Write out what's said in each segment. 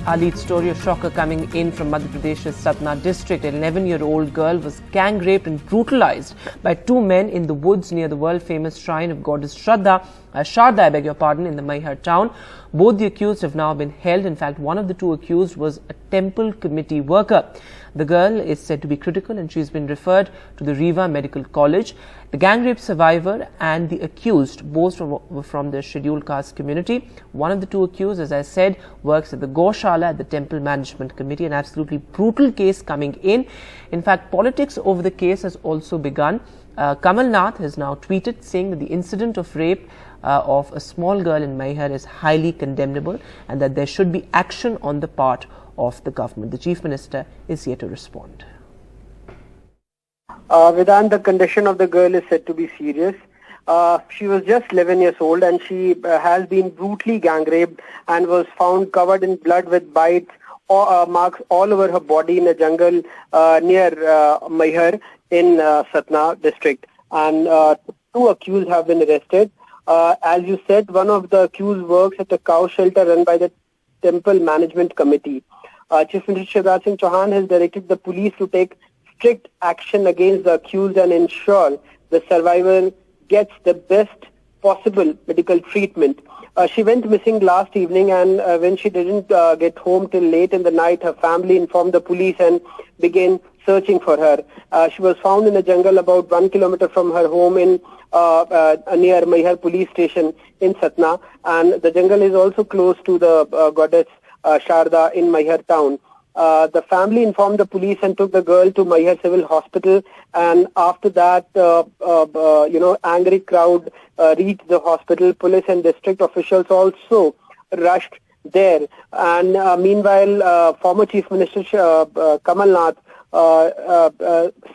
Our lead story, a shocker coming in from Madhya Pradesh's Satna district. An 11-year-old girl was gang raped and brutalized by two men in the woods near the world-famous shrine of goddess Sharda, in the Maihar town. Both the accused have now been held. In fact, one of the two accused was a temple committee worker. The girl is said to be critical and she's been referred to the Riva Medical College. The gang rape survivor and the accused both were from the scheduled caste community. One of the two accused, as I said, works at the Goshala at the Temple Management Committee. An absolutely brutal case coming in. In fact, politics over the case has also begun. Kamal Nath has now tweeted saying that the incident of rape of a small girl in Maihar is highly condemnable and that there should be action on the part of the government. The Chief Minister is here to respond. Vedant, the condition of the girl is said to be serious. She was just 11 years old and she has been brutally gang raped and was found covered in blood with bites or marks all over her body in a jungle near Maihar in Satna district. And two accused have been arrested. As you said, one of the accused works at a cow shelter run by the Temple Management Committee. Chief Minister Shivraj Singh Chauhan has directed the police to take strict action against the accused and ensure the survivor gets the best possible medical treatment. She went missing last evening, and when she didn't get home till late in the night, her family informed the police and began searching for her. She was found in a jungle about 1 kilometer from her home in near Maihar police station in Satna, and the jungle is also close to the goddess Sharda in Maihar town. The family informed the police and took the girl to Maihar Civil Hospital, and after that, angry crowd reached the hospital. Police and district officials also rushed there. And meanwhile, former Chief Minister Kamal Nath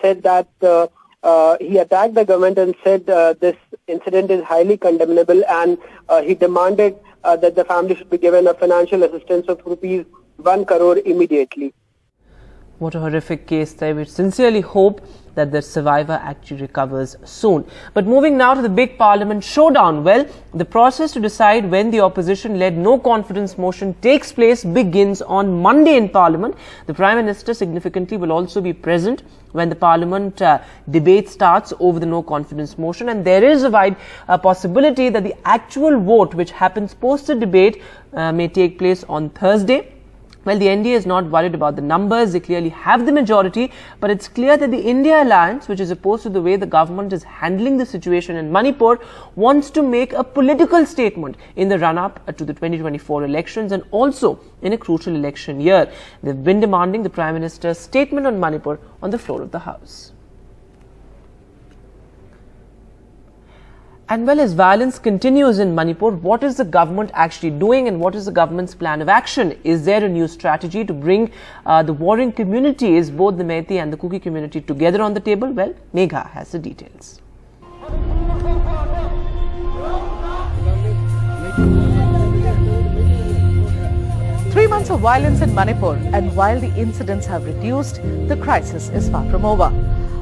said that he attacked the government and said this incident is highly condemnable, and he demanded that the family should be given a financial assistance of rupees 1 crore immediately. What a horrific case there. We sincerely hope that the survivor actually recovers soon. But moving now to the big parliament showdown. Well, the process to decide when the opposition-led no-confidence motion takes place begins on Monday in Parliament. The Prime Minister significantly will also be present when the Parliament debate starts over the no-confidence motion. And there is a wide possibility that the actual vote, which happens post the debate, may take place on Thursday. Well, the NDA is not worried about the numbers. They clearly have the majority, but it's clear that the India Alliance, which is opposed to the way the government is handling the situation in Manipur, wants to make a political statement in the run-up to the 2024 elections and also in a crucial election year. They've been demanding the Prime Minister's statement on Manipur on the floor of the House. And well, as violence continues in Manipur, what is the government actually doing and what is the government's plan of action? Is there a new strategy to bring the warring communities, both the Meitei and the Kuki community, together on the table? Well, Megha has the details. Three months of violence in Manipur, and while the incidents have reduced, the crisis is far from over.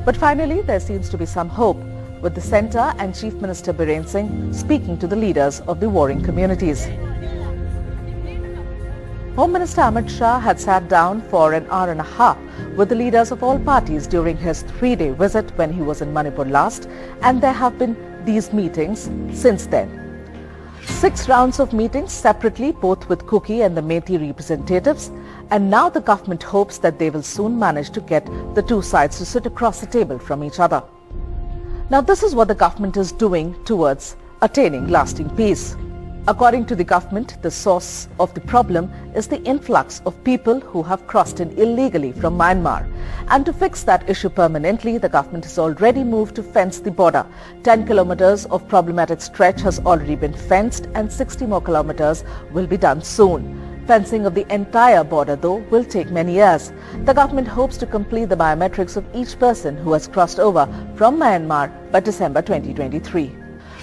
But finally, there seems to be some hope, with the Centre and Chief Minister Biren Singh speaking to the leaders of the warring communities. Home Minister Amit Shah had sat down for an hour and a half with the leaders of all parties during his 3-day visit when he was in Manipur last, and there have been these meetings since then. 6 rounds of meetings separately, both with Kuki and the Meitei representatives, and now the government hopes that they will soon manage to get the two sides to sit across the table from each other. Now, this is what the government is doing towards attaining lasting peace. According to the government, the source of the problem is the influx of people who have crossed in illegally from Myanmar. And to fix that issue permanently, the government has already moved to fence the border. 10 kilometers of problematic stretch has already been fenced and 60 more kilometers will be done soon. Fencing of the entire border, though, will take many years. The government hopes to complete the biometrics of each person who has crossed over from Myanmar by December 2023.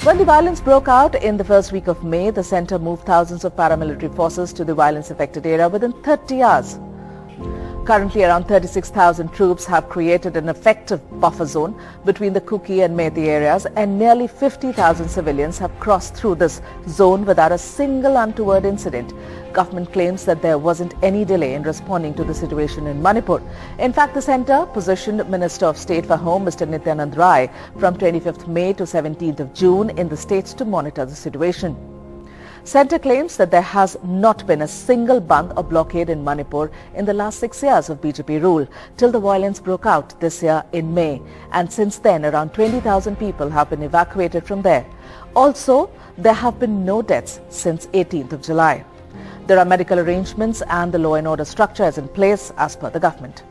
When the violence broke out in the first week of May, the centre moved thousands of paramilitary forces to the violence-affected area within 30 hours. Currently, around 36,000 troops have created an effective buffer zone between the Kuki and Methi areas, and nearly 50,000 civilians have crossed through this zone without a single untoward incident. Government claims that there wasn't any delay in responding to the situation in Manipur. In fact, the centre positioned Minister of State for Home, Mr. Nityanand Rai, from 25th May to 17th of June in the states to monitor the situation. Centre claims that there has not been a single bandh or blockade in Manipur in the last 6 years of BJP rule, till the violence broke out this year in May. And since then, around 20,000 people have been evacuated from there. Also, there have been no deaths since 18th of July. There are medical arrangements and the law and order structure is in place as per the government.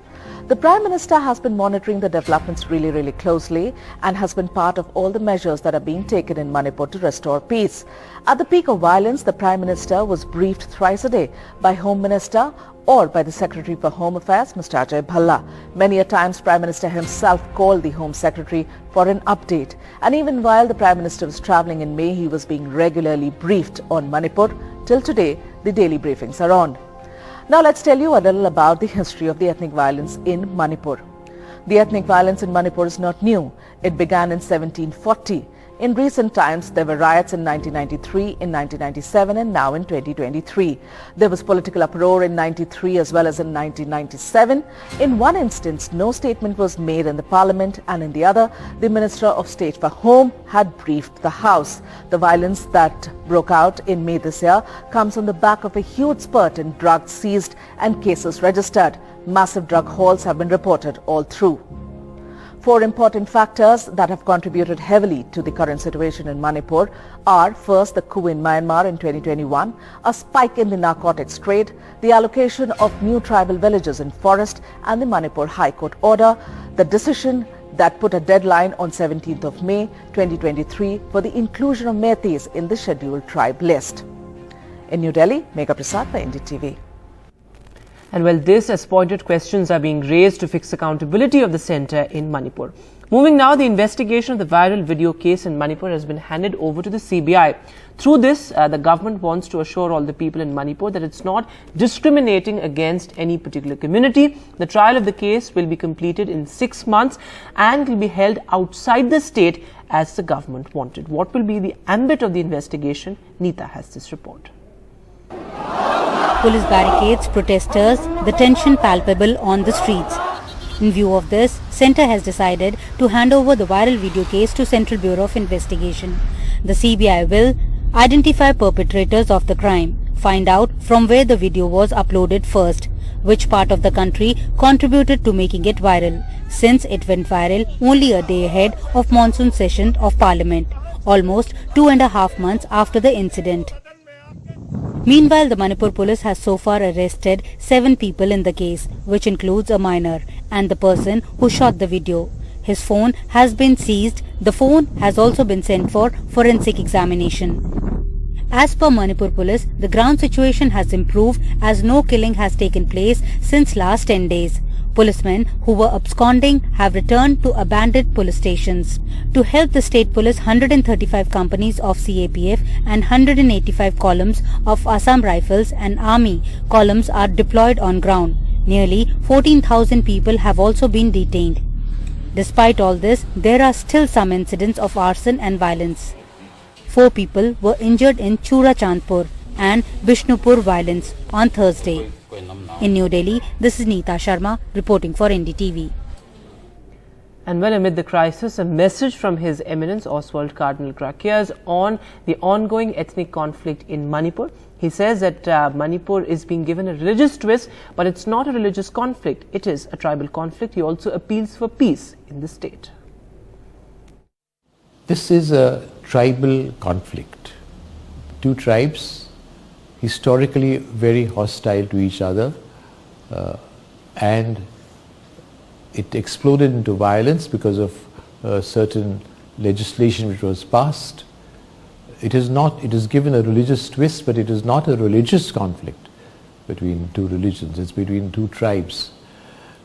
The Prime Minister has been monitoring the developments really closely and has been part of all the measures that are being taken in Manipur to restore peace. At the peak of violence, the Prime Minister was briefed thrice a day by Home Minister or by the Secretary for Home Affairs, Mr. Ajay Bhalla. Many a times, Prime Minister himself called the Home Secretary for an update. And even while the Prime Minister was travelling in May, he was being regularly briefed on Manipur. Till today, the daily briefings are on. Now let's tell you a little about the history of the ethnic violence in Manipur. The ethnic violence in Manipur is not new. It began in 1740. In recent times, there were riots in 1993, in 1997 and now in 2023. There was political uproar in 93 as well as in 1997. In one instance, no statement was made in the parliament, and in the other, the Minister of State for Home had briefed the House. The violence that broke out in May this year comes on the back of a huge spurt in drugs seized and cases registered. Massive drug hauls have been reported all through. 4 important factors that have contributed heavily to the current situation in Manipur are: first, the coup in Myanmar in 2021, a spike in the narcotics trade, the allocation of new tribal villages in forest, and the Manipur High Court order, the decision that put a deadline on 17th of May 2023 for the inclusion of Methis in the scheduled tribe list. In New Delhi, Megha Prasad for NDTV. And well, this as pointed questions are being raised to fix accountability of the centre in Manipur. Moving now, the investigation of the viral video case in Manipur has been handed over to the CBI. Through this, the government wants to assure all the people in Manipur that it's not discriminating against any particular community. The trial of the case will be completed in 6 months and will be held outside the state as the government wanted. What will be the ambit of the investigation? Neeta has this report. Police barricades, protesters, the tension palpable on the streets. In view of this, Centre has decided to hand over the viral video case to Central Bureau of Investigation. The CBI will identify perpetrators of the crime, find out from where the video was uploaded first, which part of the country contributed to making it viral, since it went viral only a day ahead of monsoon session of Parliament, almost 2.5 months after the incident. Meanwhile, the Manipur police has so far arrested 7 people in the case, which includes a minor and the person who shot the video. His phone has been seized. The phone has also been sent for forensic examination. As per Manipur police, the ground situation has improved as no killing has taken place since last 10 days. Policemen who were absconding have returned to abandoned police stations. To help the state police, 135 companies of CAPF and 185 columns of Assam Rifles and Army columns are deployed on ground. Nearly 14,000 people have also been detained. Despite all this, there are still some incidents of arson and violence. 4 people were injured in Chura Chandpur and Bishnupur violence on Thursday. In New Delhi, this is Neeta Sharma reporting for NDTV. And well, amid the crisis, a message from His Eminence Oswald Cardinal Gracias on the ongoing ethnic conflict in Manipur. He says that Manipur is being given a religious twist, but it's not a religious conflict. It is a tribal conflict. He also appeals for peace in the state. This is a tribal conflict. 2 tribes, historically very hostile to each other, and it exploded into violence because of certain legislation which was passed. It is given a religious twist, but it is not a religious conflict between 2 religions. It's between 2 tribes.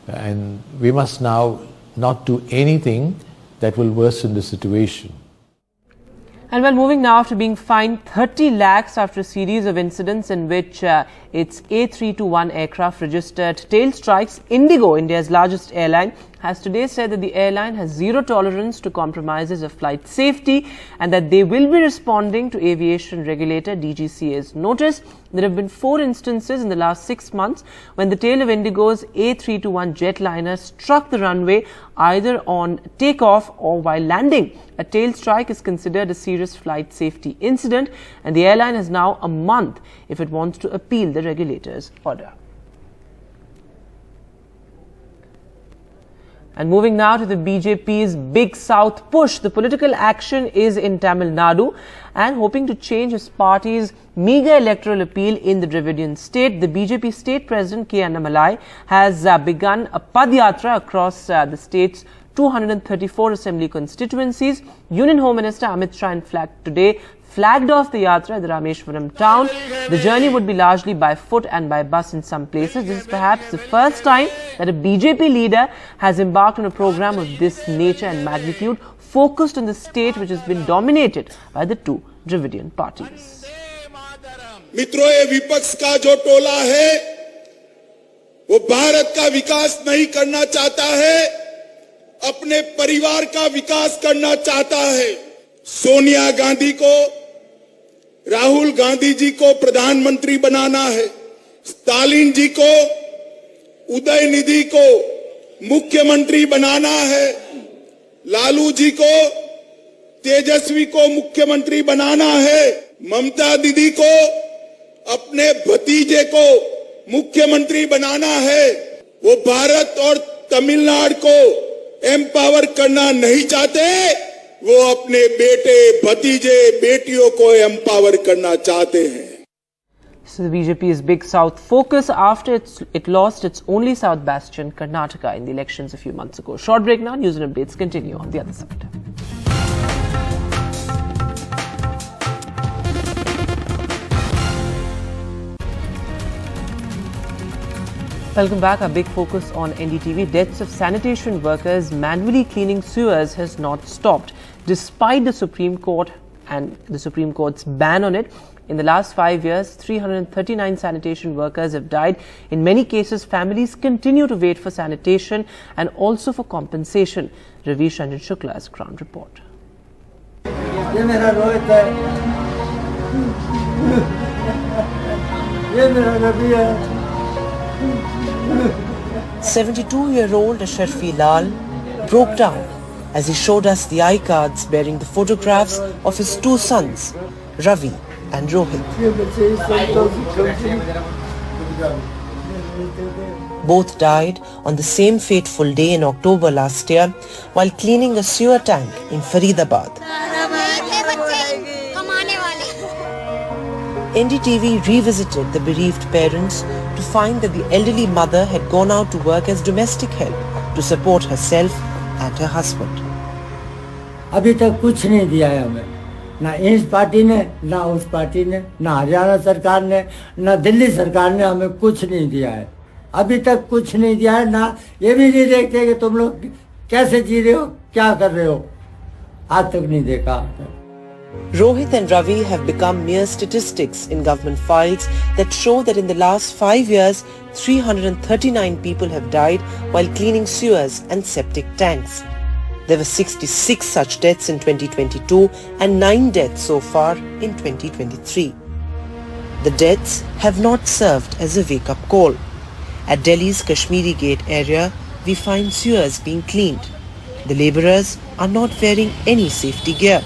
And we must now not do anything that will worsen the situation. And well, moving now to being fined 30 lakhs after a series of incidents in which its A321 aircraft registered tail strikes, Indigo, India's largest airline, has today said that the airline has zero tolerance to compromises of flight safety and that they will be responding to aviation regulator DGCA's notice. There have been 4 instances in the last 6 months when the tail of Indigo's A321 jetliner struck the runway either on takeoff or while landing. A tail strike is considered a serious flight safety incident, and the airline has now a month if it wants to appeal the regulator's order. And moving now to the BJP's Big South push, the political action is in Tamil Nadu and hoping to change his party's meager electoral appeal in the Dravidian state. The BJP state president K. Annamalai has begun a Padyatra across the state's 234 assembly constituencies. Union Home Minister Amit Shah flagged off the yatra at the Rameshwaram town. The journey would be largely by foot and by bus in some places. This is perhaps the first time that a BJP leader has embarked on a program of this nature and magnitude, focused on the state which has been dominated by the 2 Dravidian parties. मित्रों, ये विपक्ष का जो टोला है वो भारत का विकास नहीं करना चाहता है, अपने परिवार का विकास करना चाहता है। सोनिया गांधी को, राहुल गांधी जी को प्रधानमंत्री बनाना है, स्टालिन जी को, उदयनिधि को मुख्यमंत्री बनाना है, लालू जी को, तेजस्वी को मुख्यमंत्री बनाना है, ममता दीदी को, अपने भतीजे को मुख्यमंत्री बनाना है। वो भारत और तमिलनाडु को एम्पावर करना नहीं चाहते, वो अपने बेटे, भतीजे, बेटियों को एम्पावर करना चाहते हैं। So the BJP's Big South focus after it lost its only South bastion, Karnataka, in the elections a few months ago. Short break now. News and updates continue on the other side. Welcome back. Our big focus on NDTV. Deaths of sanitation workers manually cleaning sewers has not stopped, despite the Supreme Court and the Supreme Court's ban on it. In the last 5 years, 339 sanitation workers have died. In many cases, families continue to wait for sanitation and also for compensation. Ravi Shanjan Shukla's ground report. 72-year-old Asharfi Lal broke down as he showed us the iCards bearing the photographs of his 2 sons, Ravi and Rohit. Both died on the same fateful day in October last year while cleaning a sewer tank in Faridabad. NDTV revisited the bereaved parents to find that the elderly mother had gone out to work as domestic help to support herself and her husband. अभी तक कुछ नहीं दिया है हमें, ना इस party ने, ना उस पार्टी ने, ना हरियाणा सरकार ने, ना दिल्ली सरकार ने हमें कुछ नहीं दिया है। अभी तक कुछ नहीं दिया है, ना ये भी नहीं देखते कि तुम लोग कैसे जी रहे हो, क्या कर रहे हो, आज तक नहीं देखा। Rohit and Ravi have become mere statistics in government files that show that in the last 5 years, 339 people have died while cleaning sewers and septic tanks. There were 66 such deaths in 2022 and 9 deaths so far in 2023. The deaths have not served as a wake-up call. At Delhi's Kashmiri Gate area, we find sewers being cleaned. The labourers are not wearing any safety gear.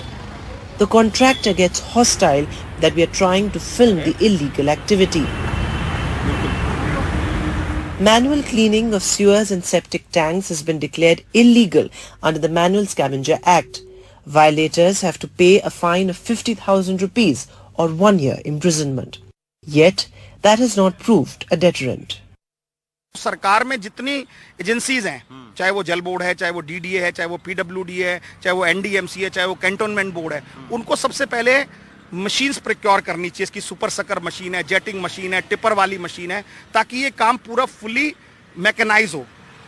The contractor gets hostile that we are trying to film the illegal activity. Manual cleaning of sewers and septic tanks has been declared illegal under the Manual Scavenger Act. Violators have to pay a fine of 50,000 rupees or 1 year imprisonment. Yet, that has not proved a deterrent. सरकार में जितनी agencies हैं, चाहे वो जल board है, चाहे वो डीडीए है, चाहे वो पीडब्ल्यूडी है, चाहे वो एनडीएमसी है, चाहे वो कैंटोनमेंट बोर्ड है, उनको सबसे पहले मशीन्स प्रोक्योर करनी चाहिए। इसकी सुपर सकर मशीन है, जेटिंग मशीन है, टिपर वाली मशीन है, ताकि ये काम पूरा फुली मैकेनाइज हो।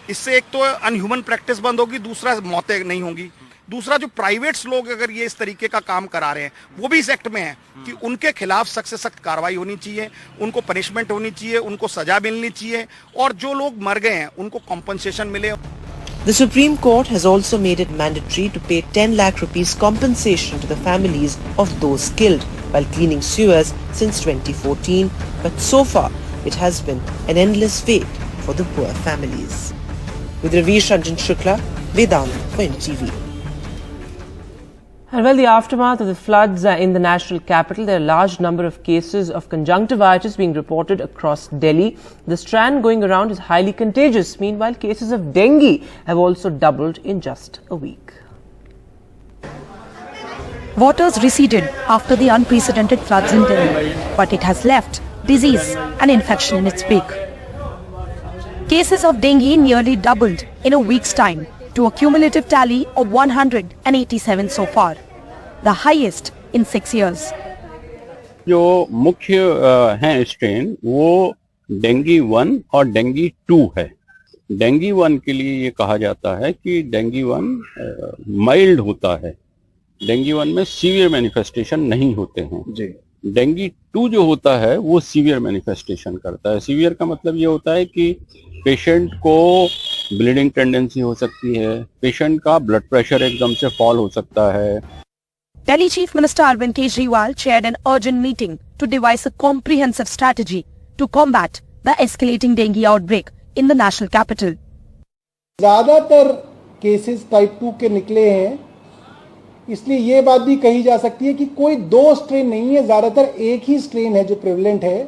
इससे एक तो अनह्यूमन प्रैक्टिस बंद होगी, दूसरा मौतें नहीं होंगी। दूसरा, जो प्राइवेट्स लोग अगर ये इस तरीके का काम करा रहे हैं, वो भी इस एक्ट में है कि उनके खिलाफ सख्त से सख्त कार्रवाई होनी चाहिए, उनको पनिशमेंट होनी चाहिए, उनको सजा मिलनी चाहिए, और जो लोग मर गए हैं उनको कॉम्पनसेशन मिले। The Supreme Court has also made it mandatory to pay 10 lakh rupees compensation to the families of those killed while cleaning sewers since 2014. But so far, it has been an endless wait for the poor families. With Ravish Ranjan Shukla, Vedant for NDTV. And well, the aftermath of the floods in the national capital, there are a large number of cases of conjunctivitis being reported across Delhi. The strand going around is highly contagious. Meanwhile, cases of dengue have also doubled in just a week. Waters receded after the unprecedented floods in Delhi, but it has left disease and infection in its wake. Cases of dengue nearly doubled in a week's time to a cumulative tally of 187 so far, the highest in 6 years. जो मुख्य हैं strain वो dinghy 1 और dinghy 2 है। Dinghy 1 के लिए ये कहा जाता है कि डेंगी 1 माइल्ड होता है, डेंगी 1 में सीवियर मैनिफेस्टेशन नहीं होते हैं जी। डेंगी 2 जो होता है वो सीवियर मैनिफेस्टेशन करता है। सीवियर का मतलब ये होता है कि पेशेंट को ब्लीडिंग टेंडेंसी हो सकती है, पेशेंट का ब्लड प्रेशर एकदम से फॉल हो सकता है। Delhi Chief Minister Arvind Kejriwal chaired an urgent meeting to devise a comprehensive strategy to combat the escalating dengue outbreak in the national capital. ज्यादातर केसेस टाइप 2 के निकले हैं, इसलिए ये बात भी कही जा सकती है कि कोई 2 स्ट्रेन नहीं है, ज्यादातर एक ही स्ट्रेन है जो प्रेवलेंट है,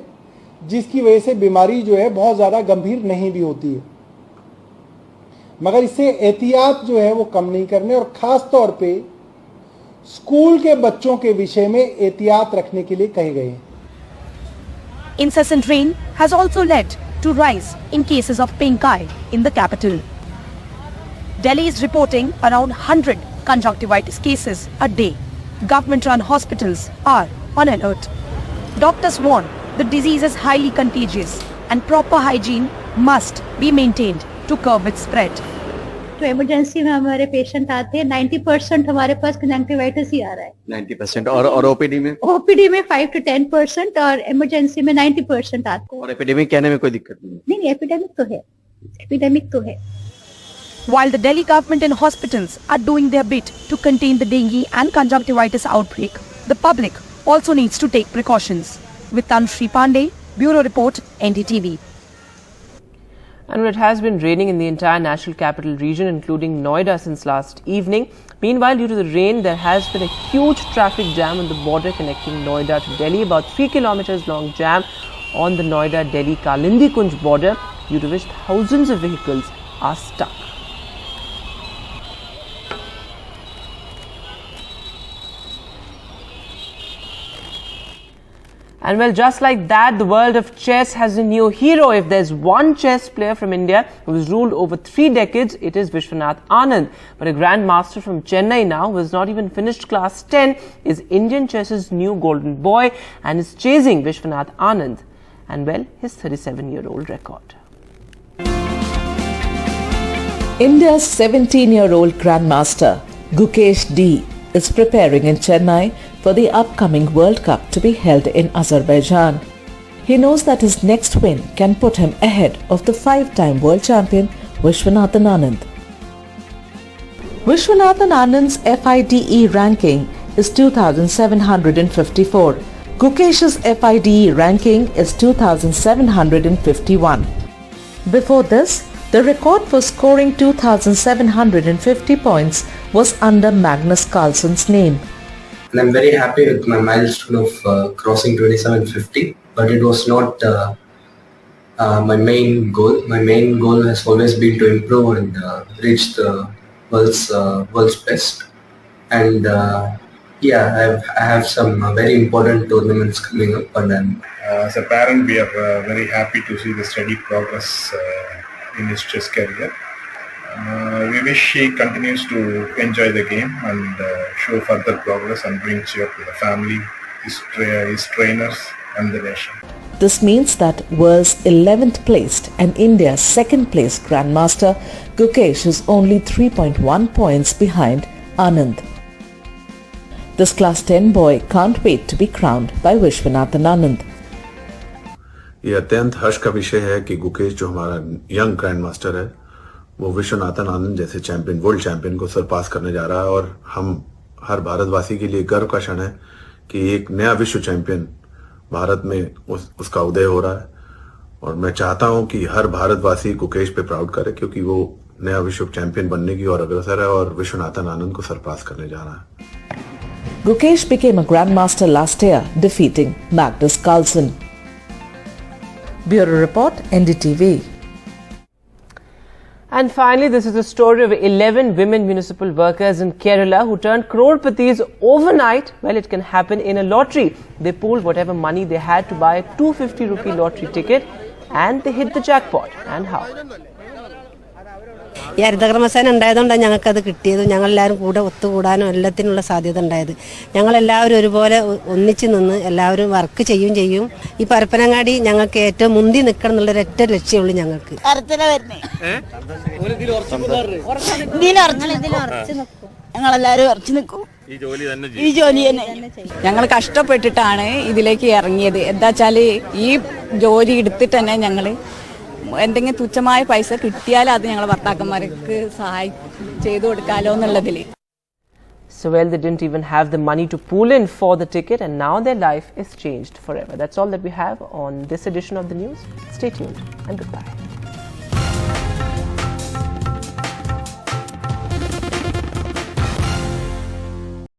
जिसकी वजह से बीमारी जो है बहुत ज्यादा गंभीर नहीं भी होती है। मगर इससे एहतियात जो है वो कम नहीं करने, और खास तौर पे स्कूल के बच्चों के विषय में एहतियात रखने के लिए कहे गए हैं। Incessant rain has also led to rise in cases of pink eye in the capital. Delhi is reporting around 100 conjunctivitis cases a day. Government-run hospitals are on alert. Doctors warn the disease is highly contagious and proper hygiene must be maintained to curb its spread. तो emergency में हमारे patient आते हैं, 90% हमारे पास conjunctivitis ही आ रहा है। 90% और OPD में? ओपीडी में 5 to 10% और इमरजेंसी में 90% आते हैं। और एपिडेमिक कहने में कोई दिक्कत नहीं? नहीं, एपिडेमिक तो है, एपिडेमिक तो है। While the Delhi government and hospitals are doing their bit to contain the dengue and conjunctivitis outbreak, the public also needs to take precautions. With Tanushree Pandey, Bureau Report, NDTV. And it has been raining in the entire national capital region, including Noida, since last evening. Meanwhile, due to the rain, there has been a huge traffic jam on the border connecting Noida to Delhi. About 3 kilometers long jam on the Noida-Delhi Kalindi Kunj border, due to which thousands of vehicles are stuck. And well, just like that, the world of chess has a new hero. If there's one chess player from India who has ruled over 3 decades, it is Vishwanath Anand. But a grandmaster from Chennai now, who has not even finished class 10, is Indian chess's new golden boy and is chasing Vishwanath Anand and, well, his 37-year-old record. India's 17-year-old grandmaster, Gukesh D, is preparing in Chennai for the upcoming World Cup to be held in Azerbaijan. He knows that his next win can put him ahead of the 5-time world champion Vishwanathan Anand. Vishwanathan Anand's FIDE ranking is 2,754. Gukesh's FIDE ranking is 2,751. Before this, the record for scoring 2,750 points was under Magnus Carlsen's name. And I'm very happy with my milestone of crossing 2750, but it was not my main goal. My main goal has always been to improve and reach the world's best. And yeah, I have some very important tournaments coming up, and then as a parent, we are very happy to see the steady progress in his chess career. We wish he continues to enjoy the game and show further progress and bring cheer to the family, his trainers and the nation. This means that world's 11th placed and India's 2nd placed grandmaster Gukesh is only 3.1 points behind Anand. This class 10 boy can't wait to be crowned by Vishwanathan Anand. ये अत्यंत हर्ष का विषय है कि गुकेश जो हमारा young grand master है वो विश्वनाथन आनंद जैसे चैंपियन, वर्ल्ड चैंपियन को सरपास करने जा रहा है और हम हर भारतवासी के लिए गर्व का क्षण है कि एक नया विश्व चैंपियन भारत में उसका उदय हो रहा है और मैं चाहता हूं कि हर भारतवासी गुकेश पे प्राउड करे क्योंकि वो नया विश्व चैंपियन बनने की ओर अग्रसर है और विश्वनाथन आनंद को सरपास करने जा रहा है. Gukesh became a grandmaster last year, defeating Magnus Carlsen. Bureau Report, NDTV. And finally, this is the story of 11 women municipal workers in Kerala who turned crore-patis overnight. Well, it can happen in a lottery. They pooled whatever money they had to buy a 250 rupee lottery ticket and they hit the jackpot. And how? ഈ ഹരിതകർമ്മസേന ഉണ്ടായതുകൊണ്ടാണ് ഞങ്ങൾക്കത് കിട്ടിയത്. ഞങ്ങളെല്ലാവരും കൂടെ ഒത്തുകൂടാനും എല്ലാത്തിനുള്ള സാധ്യത ഉണ്ടായത്. ഞങ്ങളെല്ലാവരും ഒരുപോലെ ഒന്നിച്ച് നിന്ന് എല്ലാവരും വർക്ക് ചെയ്യും. ഈ പരപ്പനങ്ങാടി ഞങ്ങൾക്ക് ഏറ്റവും മുന്തി നിൽക്കണം എന്നുള്ളൊരു ഒറ്റ ലക്ഷ്യമുള്ളൂ ഞങ്ങൾക്ക്. ഞങ്ങളെല്ലാവരും ഉറച്ചു നിൽക്കും. ഈ ജോലി തന്നെ ഞങ്ങൾ കഷ്ടപ്പെട്ടിട്ടാണ് ഇതിലേക്ക് ഇറങ്ങിയത്. എന്താ വെച്ചാൽ ഈ ജോലി എടുത്തിട്ട് തന്നെ ഞങ്ങൾ എന്തെങ്കിലും തുച്ഛമായ പൈസ കിട്ടിയാൽ അത് ഞങ്ങൾ ഭർത്താക്കന്മാർക്ക് ചെയ്തു കൊടുക്കാലോ എന്നുള്ളതിൽ. So well, they didn't even have the money to pool in for the ticket and now their life is changed forever. That's all that we have on this edition of the news. Stay tuned and goodbye.